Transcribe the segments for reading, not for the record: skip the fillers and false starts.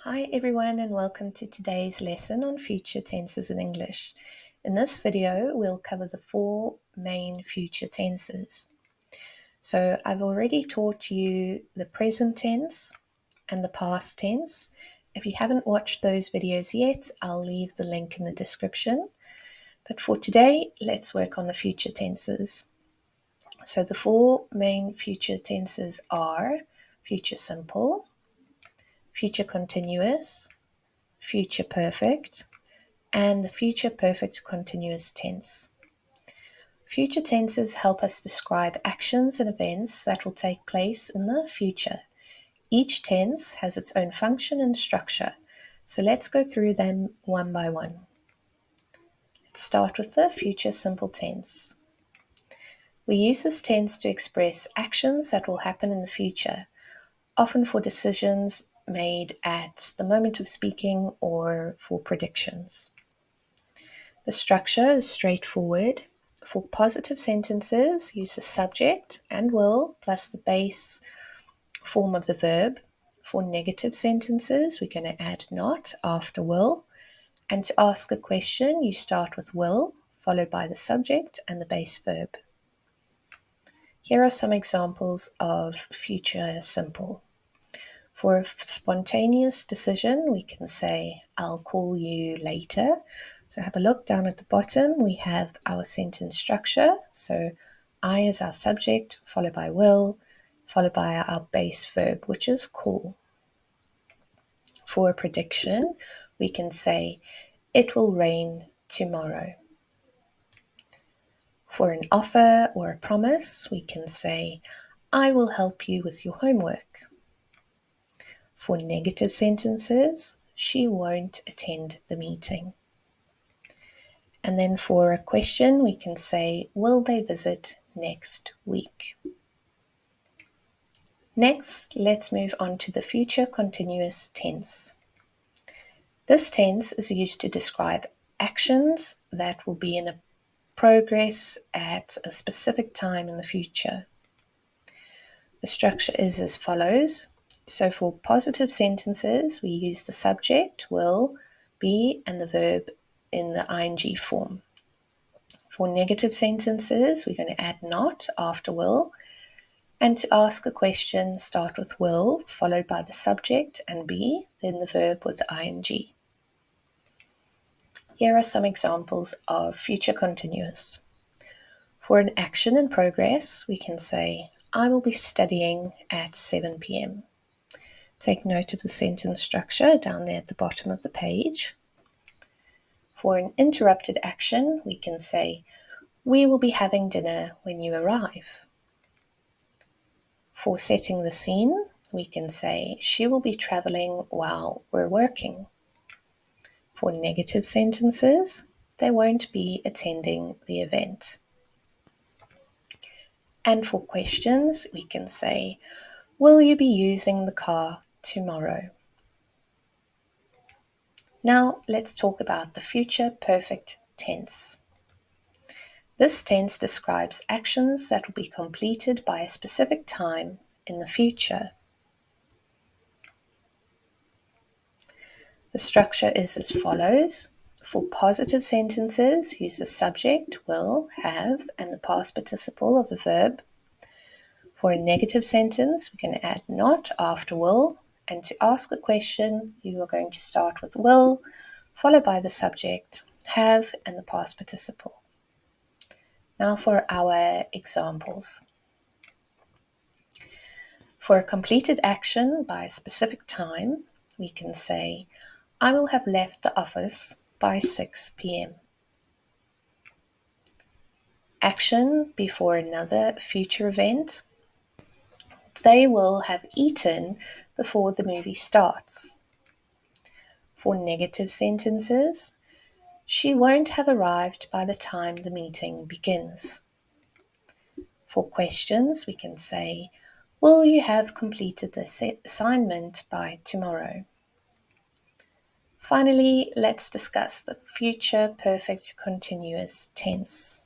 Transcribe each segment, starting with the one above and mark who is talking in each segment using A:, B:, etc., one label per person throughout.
A: Hi everyone and welcome to today's lesson on future tenses in English. In this video, we'll cover the four main future tenses. So I've already taught you the present tense and the past tense. If you haven't watched those videos yet, I'll leave the link in the description. But for today, let's work on the future tenses. So the four main future tenses are future simple, future continuous, future perfect, and the future perfect continuous tense. Future tenses help us describe actions and events that will take place in the future. Each tense has its own function and structure, so let's go through them one by one. Let's start with the future simple tense. We use this tense to express actions that will happen in the future, often for decisions made at the moment of speaking or for predictions. The structure is straightforward. For positive sentences, use the subject and will plus the base form of the verb. For negative sentences, we're going to add not after will. And to ask a question, you start with will, followed by the subject and the base verb. Here are some examples of future simple. For a spontaneous decision, we can say, I'll call you later. So have a look down at the bottom. We have our sentence structure. So I is our subject, followed by will, followed by our base verb, which is call. For a prediction, we can say, it will rain tomorrow. For an offer or a promise, we can say, I will help you with your homework. For negative sentences, she won't attend the meeting. And then for a question, we can say, will they visit next week? Next, let's move on to the future continuous tense. This tense is used to describe actions that will be in a progress at a specific time in the future. The structure is as follows. So for positive sentences, we use the subject, will, be, and the verb in the ing form. For negative sentences, we're going to add not after will. And to ask a question, start with will, followed by the subject and be, then the verb with ing. Here are some examples of future continuous. For an action in progress, we can say, I will be studying at 7 p.m. Take note of the sentence structure down there at the bottom of the page. For an interrupted action, we can say, we will be having dinner when you arrive. For setting the scene, we can say, she will be traveling while we're working. For negative sentences, they won't be attending the event. And for questions, we can say, will you be using the car tomorrow? Now let's talk about the future perfect tense. This tense describes actions that will be completed by a specific time in the future. The structure is as follows. For positive sentences, use the subject, will, have, and the past participle of the verb. For a negative sentence, we're going to add not after will, and to ask a question, you are going to start with will, followed by the subject, have, and the past participle. Now for our examples. For a completed action by a specific time, we can say, I will have left the office by 6 p.m. Action before another future event. They will have eaten before the movie starts. For negative sentences, she won't have arrived by the time the meeting begins. For questions, we can say, will you have completed this assignment by tomorrow? Finally, let's discuss the future perfect continuous tense.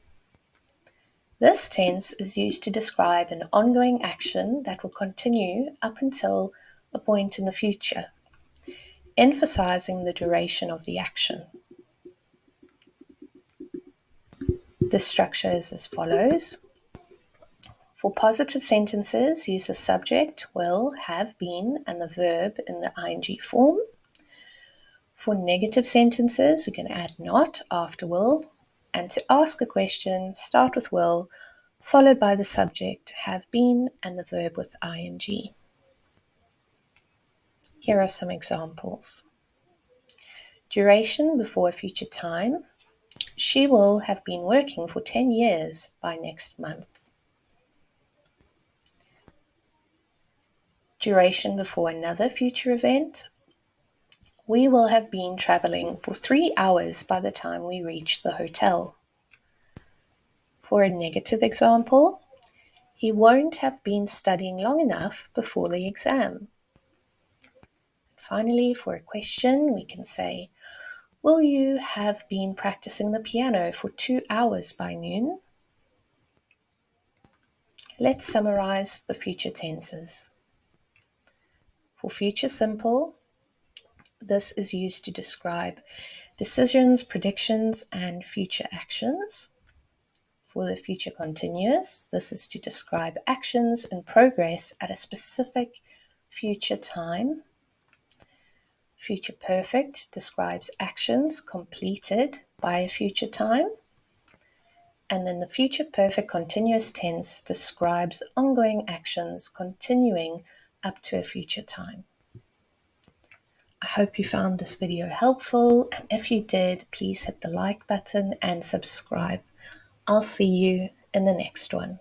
A: This tense is used to describe an ongoing action that will continue up until a point in the future. emphasizing the duration of the action. The structure is as follows. For positive sentences, use the subject, will, have been, and the verb in the ing form. For negative sentences, we can add not after will, and to ask a question, start with will, followed by the subject, have been, and the verb with ing. Here are some examples. Duration before a future time. She will have been working for 10 years by next month. Duration before another future event. We will have been traveling for 3 hours by the time we reach the hotel. For a negative example, he won't have been studying long enough before the exam. Finally, for a question, we can say, will you have been practicing the piano for 2 hours by noon? Let's summarize the future tenses. For future simple, this is used to describe decisions, predictions, and future actions. For the future continuous, this is to describe actions in progress at a specific future time. Future perfect describes actions completed by a future time. And then the future perfect continuous tense describes ongoing actions continuing up to a future time. I hope you found this video helpful, and if you did, please hit the like button and subscribe. I'll see you in the next one.